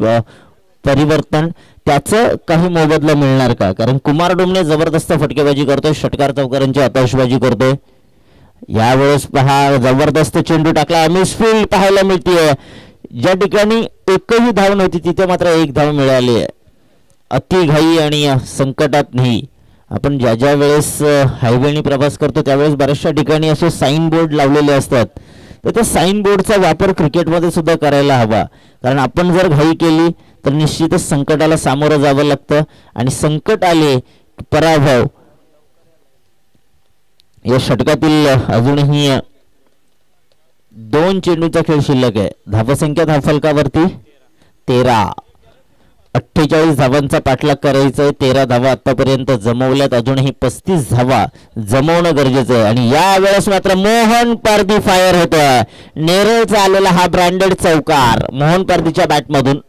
परिवर्तन त्याचं काही मोबदला मिळणार का? कारण कुमार डोमने जबरदस्त फटकेबाजी करतोय, षटकार चौकारांची आतषबाजी करतोय. यावेळेस पहा जबरदस्त चेंडू टाकला, मिसफील्ड पाहायला मिळतीये. ज्या ठिकाणी एकही धाव नव्हती तिथे मात्र 1 धाव मिळाली आहे. अतिघाई आणि संकटात नाही. आपण ज्या ज्या वेळेस हायवेने प्रवास करतो त्यावेळेस बऱ्याचशा ठिकाणी असे साईन बोर्ड लावलेले असतात. तर त्या साईन बोर्डचा वापर क्रिकेटमध्ये सुद्धा करायला हवा. कारण आपण जर घाई केली तर निश्चितच संकटाला सामोरं जावं लागतं आणि संकट आले पराभव. या षटकातील अजूनही 2 चेंडूचा खेळ शिल्लक आहे. धावसंख्या धावफलकावरती 13. 48 धावांचा पाठलाग करायचा आहे. 13 धावा आतापर्यंत जमवल्यात, अजूनही 35 धावा जमवणं गरजेचं आहे. आणि यावेळेस मात्र मोहन पारधी फायर होतोय. नेरळचा आलेला हा ब्रँडेड चौकार मोहन पारधीच्या बॅटमधून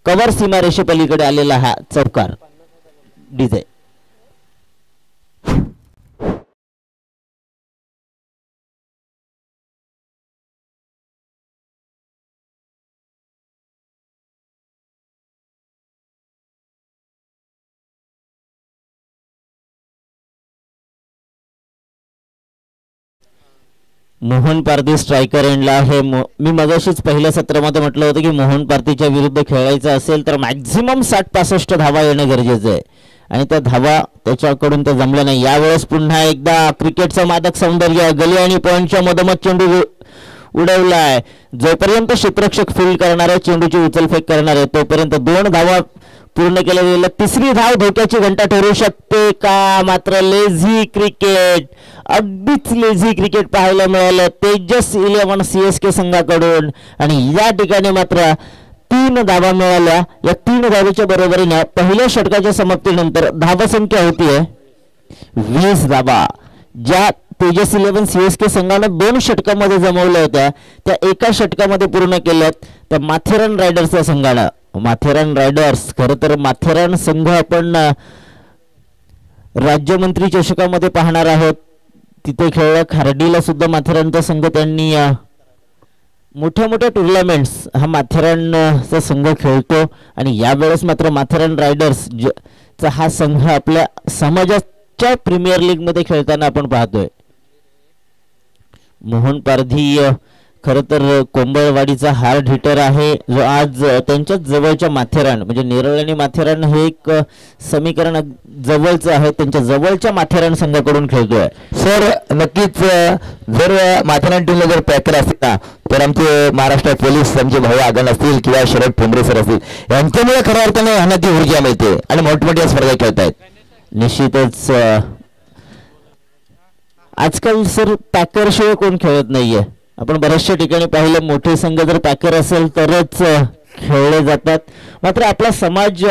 कव्हर सीमारेषे पलीकडे आलेला हा चौकार. डीजे मोहन पारधी स्ट्रायकर एंडला आहे. मी मगाशीच पहिल्या सत्रामध्ये म्हटलं होतं की मोहन पारधीच्या विरुद्ध खेळायचं असेल तर मॅक्झिमम 60-65 धावा येणं गरजेचं आहे आणि त्या धावा त्याच्याकडून तर जमल्या नाही. यावेळेस पुन्हा एकदा क्रिकेटचं मादक सौंदर्य, गली आणि पॉइंटच्या मधोमध चेंडू उडवलाय. जोपर्यंत क्षेत्ररक्षक फील्ड करणार आहे, चेंडूची उचलफेक करणार आहे, तोपर्यंत 2 धावा पूर्ण केल्या गेल्या. 3री धाव धोक्याची घंटा ठरू शकते का? मात्र लेझी क्रिकेट, अगदीच लेझी क्रिकेट पाहायला मिळालं तेजस 11 CSK संघाकडून. आणि या ठिकाणी मात्र 3 धावा मिळाल्या. या 3 धावेच्या बरोबरीने पहिल्या षटकाच्या समाप्तीनंतर धावसंख्या होतीये 20 धावा. ज्या तेजस 11 CSK संघानं 2 षटकामध्ये जमवल्या होत्या त्या एका षटकामध्ये पूर्ण केल्यात त्या माथेरान रायडर्सच्या संघानं. माथेरान रायडर्स खरं तर माथेरान संघ आपण राज्यमंत्री चषकामध्ये पाहणार आहोत. तिथे खेळला खार्डीला सुद्धा माथेरानचा संघ त्यांनी मोठ्या मोठ्या टुर्नामेंट्स हा माथेरानचा संघ खेळतो. आणि यावेळेस मात्र माथेरान रायडर्स चा हा संघ आपल्या समाजाच्या प्रीमियर लीग मध्ये खेळताना आपण पाहतोय. मोहन पारधी खरं तर कोंबळवाडीचा हार्ड हिटर आहे जो आज त्यांच्याच जवळच्या माथेरान म्हणजे नेरळ आणि माथेरान हे एक समीकरण जवळचं आहे, त्यांच्या जवळच्या माथेरान संघाकडून खेळतोय. सर नक्कीच जर माथेरान टीमला जर पॅकर असतील ना तर आमचे महाराष्ट्र पोलीस आमचे भाऊ आगन असतील किंवा शरद ठोंबरे सर असतील यांच्यामुळे खऱ्या अर्थाने ह्यांना ती ऊर्जा मिळते आणि मोठमोठ्या स्पर्धा खेळतायत. निश्चितच आजकाल सर पॅकरशिवाय कोण खेळत नाहीये. आपण बऱ्याचशा ठिकाणी पाहिलं मोठे संघ जर पॅकर असेल तरच खेळले जातात. मात्र आपला समाज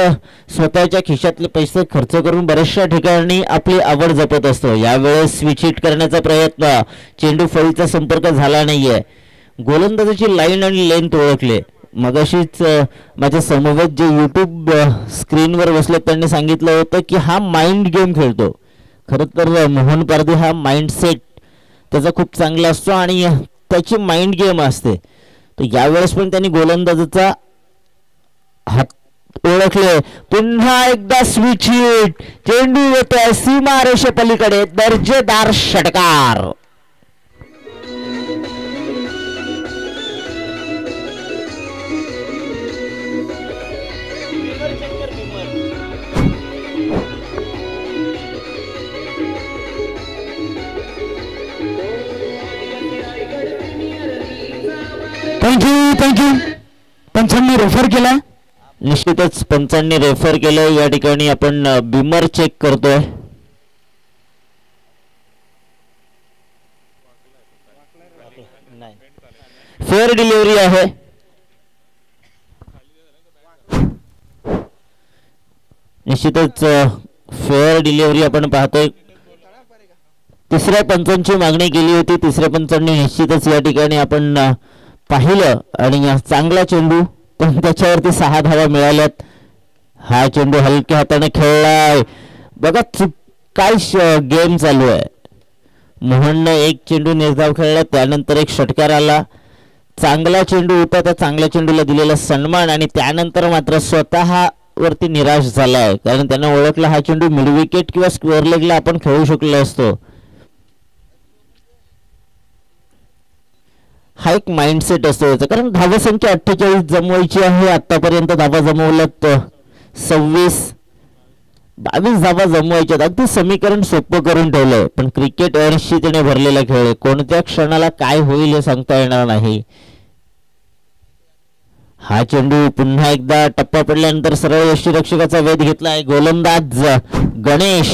स्वतःच्या खिशातले पैसे खर्च करून बऱ्याचशा ठिकाणी आपली आवड जपत असतो. यावेळेस स्विच हिट करण्याचा प्रयत्न, चेंडू फळीचा संपर्क झाला नाहीये. गोलंदाजाची लाईन आणि लेंथ ओळखले. मगाशीच माझ्या समवेत जे यूट्यूब स्क्रीनवर बसले त्यांनी सांगितलं होतं की हा माइंड गेम खेळतो. खरं तर मोहन पारधी हा माइंडसेट त्याचा खूप चांगला असतो आणि त्याची माइंड गेम असते. तर यावेळेस पण त्यांनी गोलंदाजाचा हात ओळखले. पुन्हा एकदा स्विच हिट, चेंडू येतोय सीमारेषे पलीकडे, दर्जेदार षटकार. थँक्यू. पंचांनी रेफर केला. निश्चितच पंचांनी रेफर केलं. या ठिकाणी आपण बिमर चेक करतोय. फेअर डिलिव्हरी आहे. निश्चितच फेअर डिलिव्हरी आपण पाहतोय. तिसऱ्या पंचांची मागणी केली होती. तिसऱ्या पंचांनी निश्चितच या ठिकाणी आपण पाहिलं आणि चांगला चेंडू, पण त्याच्यावरती 6 धावा मिळाल्यात. हा चेंडू हलक्या हाताने खेळलाय. बघा काय गेम चालू आहे. मोहननं एक चेंडू निर्धाव खेळला, त्यानंतर एक षटकार आला. चांगला चेंडू होता, त्या चांगल्या चेंडूला दिलेला सन्मान, आणि त्यानंतर मात्र स्वतः वरती निराश झालाय, कारण त्यानं ओळखला हा चेंडू मिड विकेट किंवा स्क्वेअर लेगला आपण खेळू शकलो असतो. हा एक माइंडसेट असतो याचा, कारण धावसंख्या 48 जमवायची आहे. आतापर्यंत धावा जमवल्यात 26, 22 धावा जमवायच्यात. अगदी समीकरण सोपं करून ठेवलंय, पण क्रिकेट अनिश्चिततेने भरलेला खेळ आहे. कोणत्या क्षणाला काय होईल हे सांगता येणार नाही. हा चेंडू पुन्हा एकदा टप्पा पडल्यानंतर सरळ यष्टीरक्षकाचा वेध घेतलाय गोलंदाज गणेश.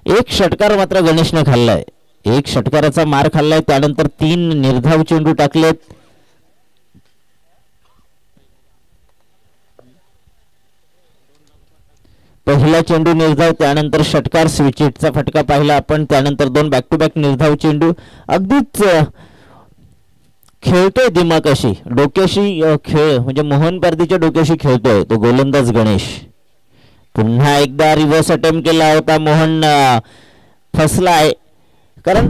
एक षटकार मात्र गणेशने खाल्लाय. एक षटकाराचा मार खाल्लाय, त्यानंतर 3 निर्धाव चेंडू टाकलेत. पहिला चेंडू निर्धाव, त्यानंतर षटकार, स्विचिटचा फटका पाहिला आपण, त्यानंतर 2 बॅक टू बॅक निर्धाव चेंडू. अगदीच खेळतोय दिमागाशी, डोक्याशी खेळ, म्हणजे मोहन पारदीच्या डोक्याशी खेळतोय तो गोलंदाज गणेश. पुन्हा एकदा रिव्हर्स अटेम्प्ट केला होता. मोहन फसलाय, कारण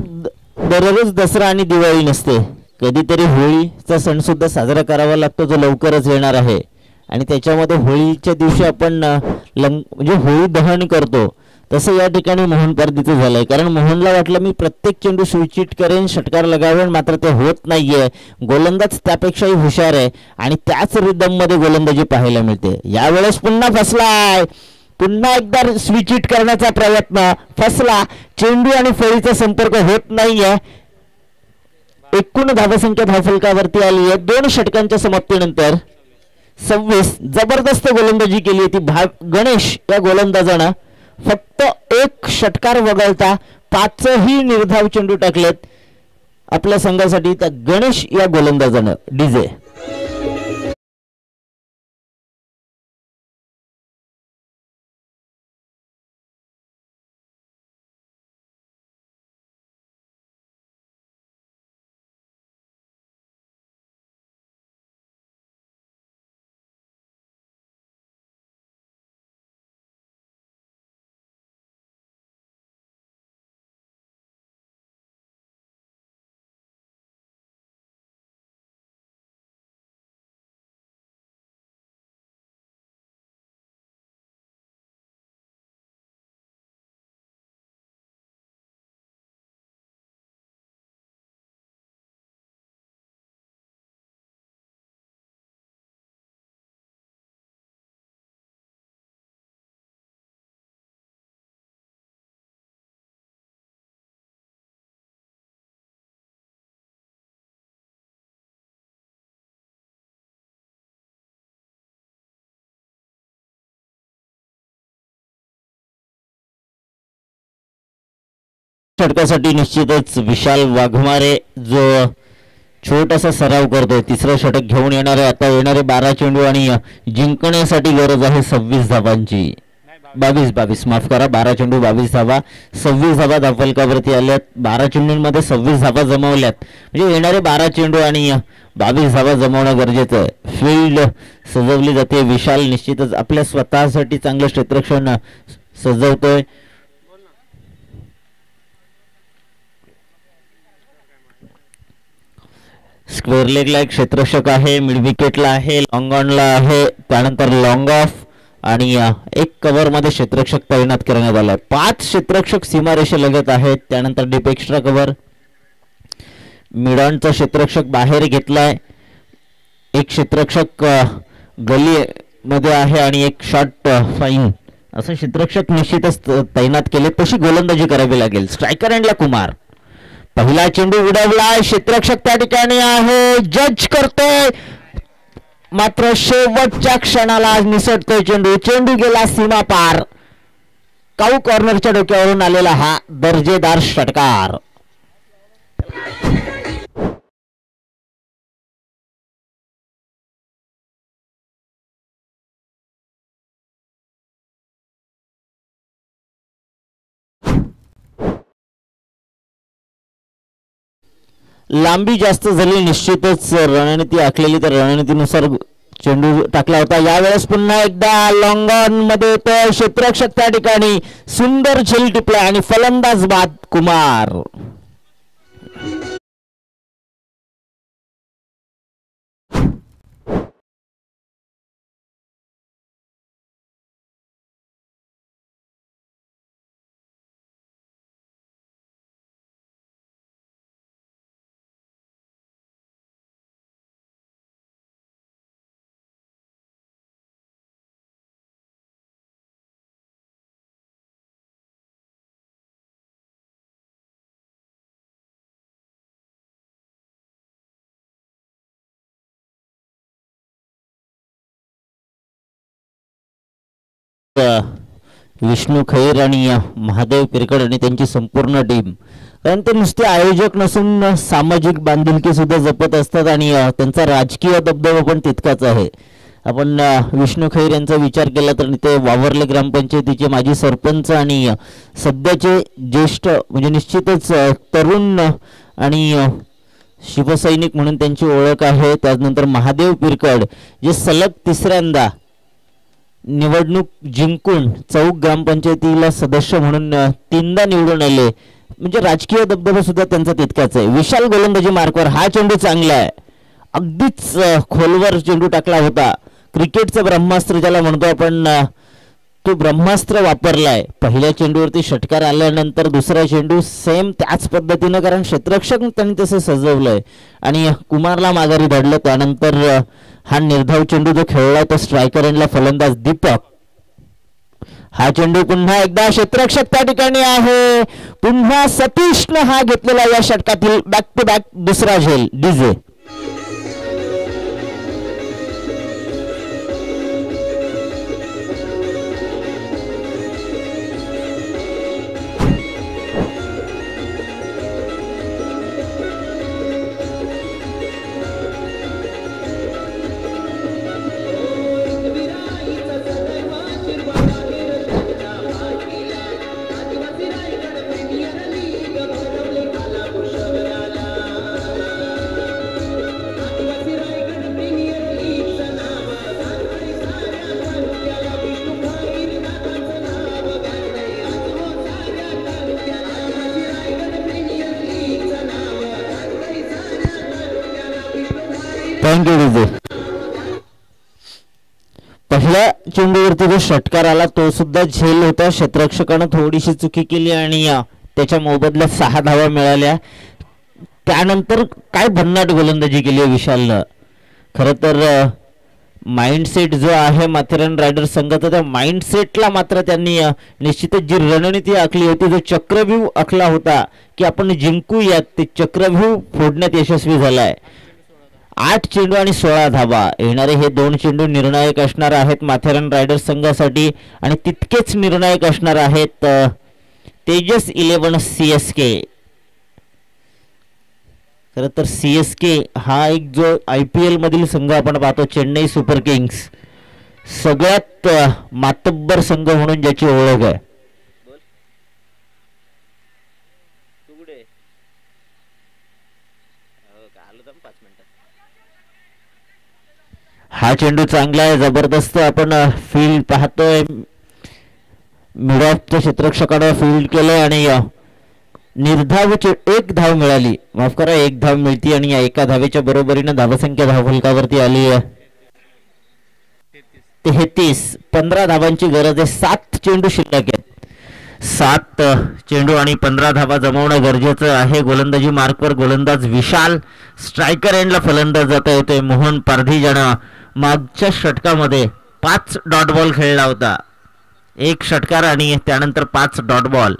दररोज दसरा आणि दिवाळी नसते, कधीतरी होळीचा सण सुद्धा साजरा करावा लागतो, जो लवकरच येणार आहे. आणि त्याच्यामध्ये होळीच्या दिवशी आपण म्हणजे होळी दहन करतो. तसं या ठिकाणी मोहन पारदीचं झालंय, कारण मोहनला वाटलं मी प्रत्येक चेंडू स्विच करेन, षटकार लगावेन, मात्र ते होत नाहीये. गोलंदाज त्यापेक्षाही हुशार आहे आणि त्याच रिदम मध्ये गोलंदाजी पाहायला मिळते. यावेळेस पुन्हा फसलाय. पुन्हा एकदा स्विच हिट करण्याचा प्रयत्न, फसला. चेंडू आणि फळीचा संपर्क होत नाहीये. एकूण धावसंख्या धावफलकावरती आली आहे 2 षटकांच्या समाप्तीनंतर 26. जबरदस्त गोलंदाजी केली होती गणेश या गोलंदाजानं. फक्त 1 षटकार वगळता 5ही निर्धाव चेंडू टाकलेत आपल्या संघासाठी त्या गणेश या गोलंदाजानं. डीजे षटकासाठी निश्चितच विशाल वाघमारे जो छोटासा सराव करतोय, 3रं षटक घेऊन येणार आहे. आता येणारे 12 चेंडू आणि जिंकण्यासाठी गरज आहे 26 धावांची. 22 माफ करा, 12 चेंडू 22 धावा, 26 धावा धावफलकावरती आल्यात. 12 चेंडूंमध्ये 26 धावा जमवल्यात, म्हणजे येणारे 12 चेंडू आणि 22 धावा जमवणं गरजेचं आहे. फील्ड सजवली जाते. विशाल निश्चितच आपल्या स्वतःसाठी चांगलं क्षेत्ररक्षण सजवतोय. स्क्वेअर लेगला एक क्षेत्ररक्षक आहे, मिड विकेटला आहे, लॉंग ऑनला आहे, त्यानंतर लॉंग ऑफ आणि एक कव्हरमध्ये क्षेत्ररक्षक तैनात करण्यात आला. 5 क्षेत्ररक्षक सीमारेषेलगत आहेत. त्यानंतर डीप एक्स्ट्रा कव्हर, मिडॉनचा क्षेत्ररक्षक बाहेर घेतलाय, एक क्षेत्ररक्षक गली मध्ये आहे आणि एक शॉट फाईन असं क्षेत्ररक्षक निश्चितच तैनात केले. तशी गोलंदाजी करावी लागेल. स्ट्रायकर एंडला कुमार, पहिला चेंडू उडवलाय, क्षेत्ररक्षक त्या ठिकाणी आहे, जज करतोय, मात्र शेवटच्या क्षणाला निसटतोय चेंडू. चेंडू गेला सीमा पार. काऊ कॉर्नरच्या डोक्यावरून आलेला हा दर्जेदार षटकार. लांबी जास्त झाली, निश्चितच रणनीती आखलेली तर रणनीतीनुसार चेंडू टाकला होता. यावेळेस पुन्हा एकदा लॉंग ऑन मध्ये येतोय, क्षेत्ररक्षक त्या ठिकाणी सुंदर झेल टिपला आणि फलंदाज बाद कुमार. विष्णू खैर आणि महादेव पिरकड आणि त्यांची संपूर्ण टीम, कारण ते नुसते आयोजक नसून सामाजिक बांधिलकी सुद्धा जपत असतात आणि त्यांचा राजकीय दबदबा पण तितकाच आहे. आपण विष्णू खैर यांचा विचार केला तर ते वावरले ग्रामपंचायतीचे माजी सरपंच आणि सध्याचे ज्येष्ठ म्हणजे निश्चितच तरुण आणि शिवसैनिक म्हणून त्यांची ओळख आहे. त्यानंतर महादेव पिरकड जे सलग तिसऱ्यांदा निवडणूक जिंकून चौक ग्रामपंचायतीला सदस्य म्हणून 3दा निवडून आले, म्हणजे राजकीय दबदबा सुद्धा त्यांचा तितकाच आहे. विशाल गोलंदाजी मार्कवर, हा चेंडू चांगला आहे, अगदीच खोलवर चेंडू टाकला होता. क्रिकेटचं ब्रह्मास्त्र ज्याला म्हणतो आपण, तो ब्रह्मास्त्र वापरलाय. पहिल्या चेंडूवरती षटकार आल्यानंतर दुसरा चेंडू सेम त्याच पद्धतीनं, कारण क्षेत्ररक्षक त्यांनी तसं सजवलंय आणि कुमारला माघारी धाडलं. त्यानंतर हा निर्धाव चेंडू जो खेळलाय तो स्ट्रायकर एंडला फलंदाज दीपक. हा चेंडू पुन्हा एकदा क्षेत्ररक्षक त्या ठिकाणी आहे, पुन्हा सतीशनं हा घेतलेला या षटकातील बॅक टू बॅक दुसरा झेल. डीजे पहिल्या चेंडूवरती जो षटकार आला तो सुद्धा झेल होता. क्षेत्ररक्षकानं थोडीशी चुकी केली आणि त्याच्या मोबदल्यात 6 धावा मिळाल्या. त्यानंतर काय भन्नाट गोलंदाजी केली आहे विशालनं. खरं तर माइंडसेट जो आहे माथेरान रायडर्स संघाचा, त्या माइंडसेटला मात्र त्यांनी निश्चितच जी रणनीती आखली होती, जो चक्रव्यूह आखला होता की आपण जिंकूयात, ते चक्रव्यूह फोडण्यात यशस्वी झालाय. 8 चेंडू आणि 16 धावा. येणारे हे 2 चेंडू निर्णायक असणार आहेत माथेरान रायडर्स संघासाठी आणि तितकेच निर्णायक असणार आहेत तेजस 11 CSK. खरं तर CSK हा एक जो IPL मधील संघ आपण पाहतो, चेन्नई सुपर किंग्स, सगळ्यात मातब्बर संघ म्हणून ज्याची ओळख आहे. हा चेंडू चांगला आहे, जबरदस्त. आपण फील्ड पाहतोय, मिड ऑफच्या क्षेत्ररक्षकाने फील्ड केलं आणि निर्धाव एक धाव मिळाली, माफ करा एक धाव मिळती आणि या एका धावेच्या बरोबरीने धावसंख्या धावफलकावरती आली आहे 33. 15 धावांची गरज आहे. 7 चेंडू शिल्लक आहेत. 7 चेंडू आणि 15 धावा जमवणं गरजेचं आहे. गोलंदाजी मार्कवर गोलंदाज विशाल, स्ट्रायकर एंडला फलंदाज जाता येतोय मोहन पारधी, ज्यानं मागच्या षटकामध्ये 5 डॉट बॉल खेळला होता. 1 षटकार आणि त्यानंतर 5 डॉट बॉल.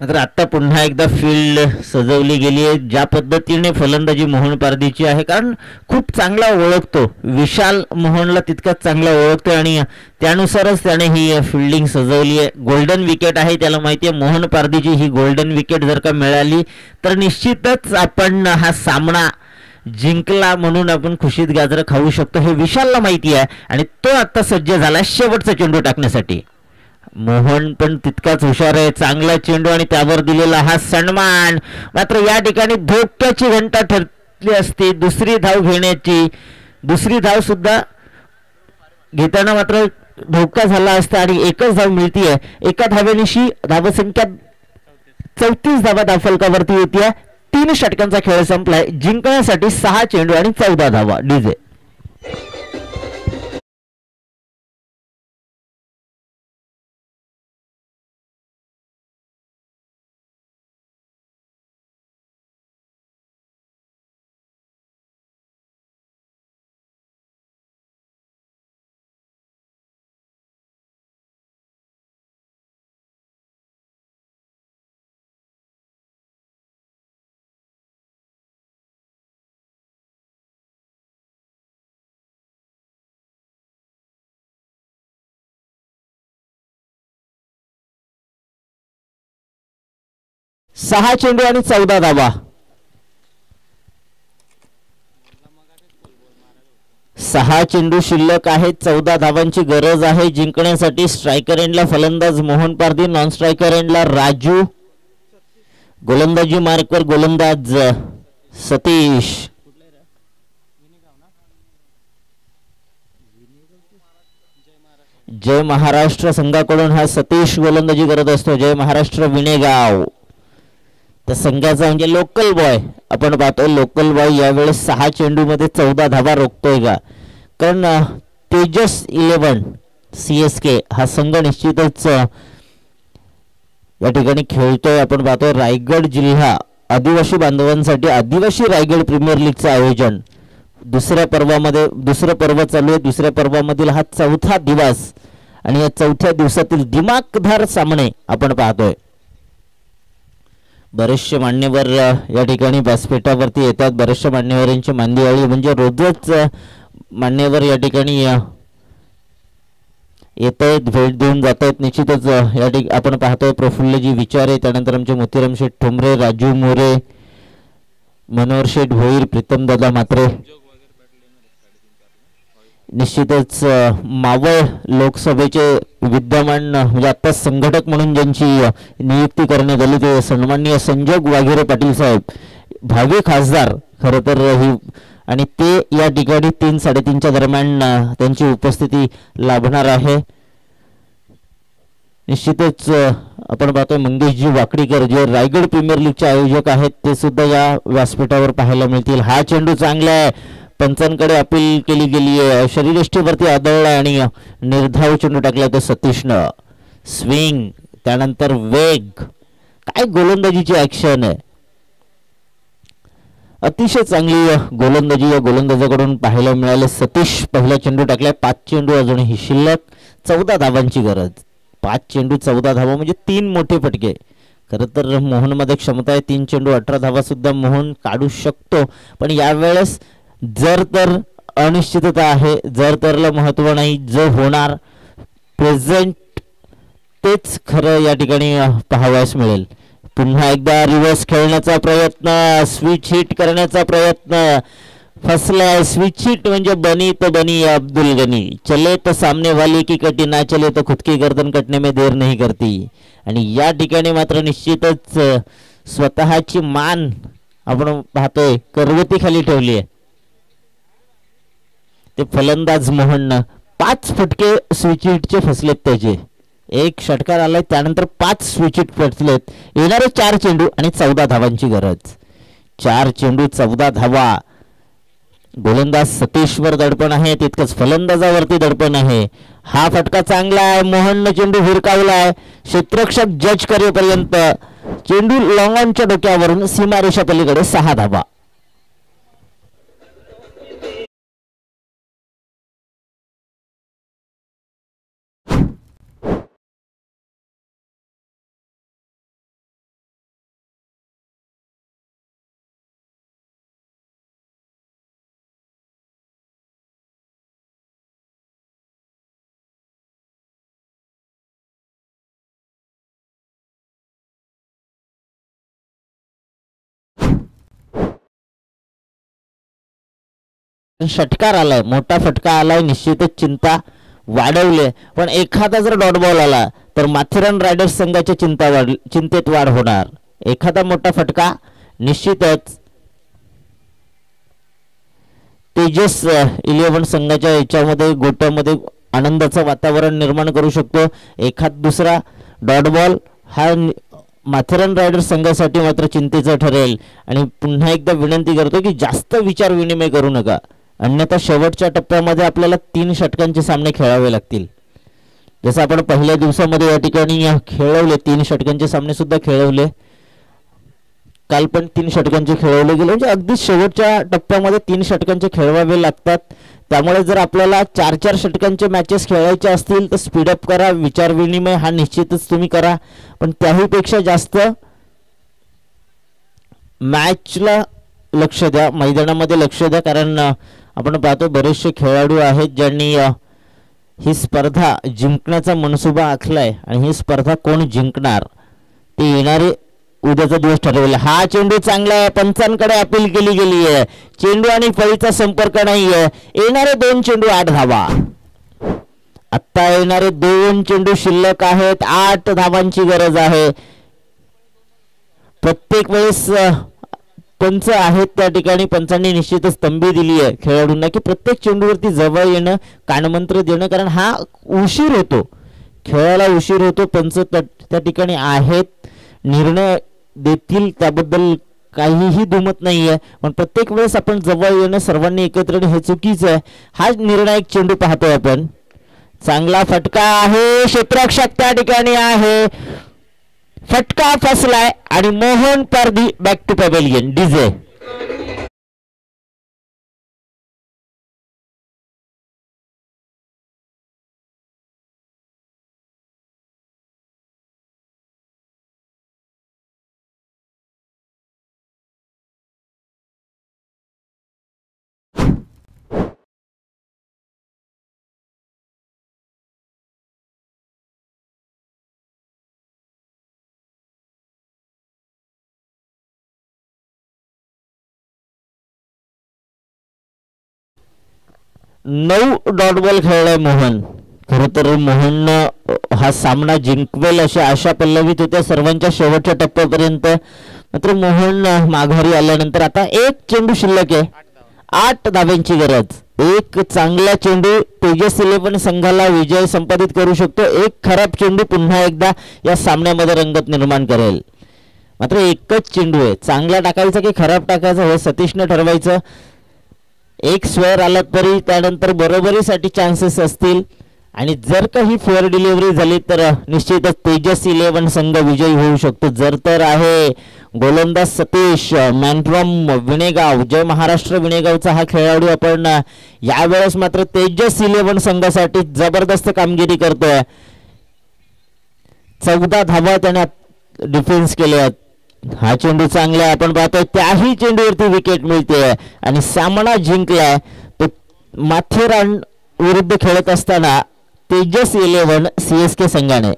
मात्र आता पुन्हा एकदा फील्ड सजवली गेली आहे. ज्या पद्धतीने फलंदाजी मोहन पारधीची आहे, कारण खूप चांगला ओळखतो विशाल, मोहनला तितकाच चांगला ओळखतो आणि त्यानुसारच त्याने ही फिल्डिंग सजवली आहे. गोल्डन विकेट आहे, त्याला माहिती आहे मोहन पारधीची ही गोल्डन विकेट जर का मिळाली तर निश्चितच आपण हा सामना जिंकला म्हणून आपण खुशीत गाजरं खाऊ शकतो, हे विशालला माहिती आहे आणि तो आता सज्ज झाला शेवटचा चेंडू टाकण्यासाठी. मोहन पण तितकाच हुशार आहे. चांगला चेंडू आणि त्यावर दिलेला हा सन्मान. मात्र या ठिकाणी धोक्याची घंटा ठरली असती दुसरी धाव घेण्याची. दुसरी धाव सुद्धा घेताना मात्र धोका झाला असता आणि एकच धाव मिळतीये. एका धावेनिशी धावसंख्या 34 धावा धावफलकावरती येते. 3 षटकांचा खेळ संपलाय. जिंकण्यासाठी 6 चेंडू आणि 14 धावा. डीजे 6 चेंडू आणि 14 धावा. 6 चेंडू शिल्लक आहेत. 14 धावांची गरज आहे जिंकण्यासाठी. स्ट्रायकर एंडला फलंदाज मोहन पारधी, नॉन स्ट्रायकर एंडला राजू. गोलंदाजी मार्कवर गोलंदाज सतीश. जय महाराष्ट्र संघाकडून हा सतीश गोलंदाजी करत असतो. जय महाराष्ट्र विणेगाव त्या संघाचा म्हणजे लोकल बॉय. आपण पाहतो लोकल बॉय यावेळेस 6 चेंडू मध्ये 14 धावा रोखतोय का, कारण तेजस 11 CSK हा संघ निश्चितच या ठिकाणी खेळतोय. आपण पाहतो रायगड जिल्हा आदिवासी बांधवांसाठी आदिवासी रायगड प्रीमियर लीगचं आयोजन दुसऱ्या पर्व चालू आहे. दुसऱ्या पर्वामधील हा 4था दिवस आणि या 4थ्या दिवसातील दिमागदार सामने आपण पाहतोय. बरेचसे मान्यवर या ठिकाणी व्यासपीठावरती येतात. बरेचशा मान्यवरांची मांदियाळी म्हणजे रोजच मान्यवर या ठिकाणी येत आहेत, भेट देऊन जात आहेत. निश्चितच या ठिकाणी आपण पाहतोय प्रफुल्लजी विचारे, त्यानंतर आमचे मोतीराम शेठ ठोंबरे, राजू मोरे, मनोहर शेठ भोईर, प्रीतम दादा म्हात्रे. निश्चितच मावळ लोकसभेचे विद्यमान म्हणजे आता संघटक म्हणून ज्यांची नियुक्ती करण्यात आली ते सन्माननीय संजोग वाघेरे पाटील साहेब, भावी खासदार खरं तर ही, आणि ते या ठिकाणी 3-3:30च्या दरम्यान त्यांची उपस्थिती लाभणार आहे. निश्चितच आपण पाहतोय मंगेशजी वाकडीकर जे रायगड प्रीमियर लीगचे आयोजक आहेत ते सुद्धा या व्यासपीठावर पाहायला मिळतील. हा चेंडू चांगला आहे, पंचांकडे अपील केली गेली आहे, शरीरयष्टीवरती आदळला आणि निर्धाव चेंडू टाकला तो सतीशनं. स्विंग त्यानंतर वेग, काय गोलंदाजीची ऍक्शन आहे, अतिशय चांगली गोलंदाजी या गोलंदाजाकडून पाहायला मिळाले. सतीश पहिला चेंडू टाकलाय. 5 चेंडू अजूनही शिल्लक, 14 धावांची गरज. 5 चेंडू 14 धावा म्हणजे 3 मोठे फटके. खरं तर मोहनमध्ये क्षमता आहे, 3 चेंडू 18 धावा सुद्धा मोहन काढू शकतो, पण यावेळेस जर तर अनिश्चितता आहे, जर तरला महत्व नाही, जो होणार प्रेझेंट तेच खरं या ठिकाणी पाहावयास मिळेल. पुन्हा एकदा रिव्हर्स खेळण्याचा प्रयत्न, स्विच हिट करण्याचा प्रयत्न, फसलाय. स्विच हिट म्हणजे बनी तो बनी अब्दुल गनी, चले तो सामने वाले की कटी, ना चले तो खुद की गर्दन कटने में देर नहीं करती. आणि या ठिकाणी मात्र निश्चितच स्वतःची मान आपण पाहतोय करवती खाली ठेवली आहे. ते फलंदाज मोहन 5 फटके स्विच हिटचे फसलेत त्याचे. एक षटकार आलाय, त्यानंतर 5 स्विचिट पडलेत. येणारे 4 चेंडू आणि 14 धावांची गरज. 4 चेंडू 14 धावा. गोलंदाज सतीशवर दडपण आहे, तितकंच फलंदाजावरती दडपण आहे. हा फटका चांगला आहे, मोहननं चेंडू हिरकावलाय. क्षेत्ररक्षक जज करेपर्यंत चेंडू लॉंग ऑनच्या डोक्यावरून सीमारेषा पलीकडे 6 धावा. षटकार आलाय, मोठा फटका आलाय, निश्चितच चिंता वाढवली. पण एखादा जर डॉट बॉल आला तर माथेरान रायडर्स संघाच्या चिंतेत वाढ होणार. एखादा मोठा फटका निश्चितच तेजस 11 संघाच्या याच्यामध्ये गोट्यामध्ये आनंदाचं वातावरण निर्माण करू शकतो. एखाद दुसरा डॉट बॉल हा माथेरान रायडर्स संघासाठी मात्र चिंतेचं ठरेल. आणि पुन्हा एकदा विनंती करतो की जास्त विचार विनिमय करू नका, अन्यथा शेवटच्या टप्प्यामध्ये आपल्याला 3 षटकांचे सामने खेळावे लागतील. जसं आपण पहिल्या दिवसामध्ये या ठिकाणी खेळवले, 3 षटकांचे सामने सुद्धा खेळवले. काल पण 3 षटकांचे खेळवले गेले. म्हणजे अगदी शेवटच्या टप्प्यामध्ये 3 षटकांचे खेळवावे लागतात. त्यामुळे जर आपल्याला 4-4 षटकांचे मॅचेस खेळायचे असतील तर स्पीडअप करा, विचार विनिमय हा निश्चितच तुम्ही करा. पण त्याहीपेक्षा जास्त मॅचला लक्ष द्या, मैदानामध्ये लक्ष द्या. कारण आपण पाहतो बरेचसे खेळाडू आहेत ज्यांनी ही स्पर्धा जिंकण्याचा मनसुबा आखलाय. आणि ही स्पर्धा कोण जिंकणार ते येणारे उद्याचा दिवस ठरवेल. हा चेंडू चांगला आहे, पंचांकडे अपील केली गेली आहे. चेंडू आणि फळीचा संपर्क नाहीये. येणारे 2 चेंडू 8 धावा. आत्ता येणारे 2 चेंडू शिल्लक आहेत, 8 धावांची गरज आहे. प्रत्येक वेळेस पंच आहेत त्या ठिकाणी, पंचांनी निश्चितच तंबी दिली आहे खेळाडूंना की प्रत्येक चेंडूवरती जवळ येणं, कानमंत्र देणं. कारण हा उशीर होतो, खेळाला उशीर होतो. पंच त्या ठिकाणी आहेत, निर्णय देतील, त्याबद्दल काहीही दुमत नाहीये. पण प्रत्येक वेळेस आपण जवळ येणं, सर्वांनी एकत्र येणं हे चुकीचं आहे. हा निर्णायक चेंडू पाहतोय आपण. चांगला फटका आहे, क्षेत्ररक्षक त्या ठिकाणी आहे, फटका फसलाय आणि Mohan Pardhi back to pavilion. DJ 9 dot ball खेळलाय मोहन. खरं तर मोहन हा सामना जिंकवेल अशी आशा पल्लवित होत्या सर्वांच्या शेवटच्या टप्प्यापर्यंत. मात्र मोहन माघारी आल्यानंतर आता 1 चेंडू शिल्लक आहे, 8 धाब्यांची गरज. एक चांगला चेंडू तेजस 11 संघाला विजय संपादित करू शकतो. एक खराब चेंडू पुन्हा एकदा या सामन्यामध्ये रंगत निर्माण करेल. मात्र एकच चेंडू आहे, चांगला टाकायचा की खराब टाकायचा हे सतीशने ठरवायचं. एक स्क्वेअर आला तरी त्यानंतर बरोबरीसाठी चान्सेस असतील. आणि जर काही फेअर डिलिव्हरी झाली तर निश्चितच तेजस 11 संघ विजयी होऊ शकतो. जर तर आहे गोलंदाज सतीश, मॅन फ्रॉम विणेगाव, जय महाराष्ट्र विणेगावचा हा खेळाडू. आपण यावेळेस मात्र तेजस 11 संघासाठी जबरदस्त कामगिरी करतोय. 14 धावा त्याने डिफेन्स केले. हा चेंडू चांगला आहे, आपण पाहतोय त्याही चेंडूवरती विकेट मिळते आणि सामना जिंकलाय तो माथेरान विरुद्ध खेळत असताना तेजस 11 CSK संघाने.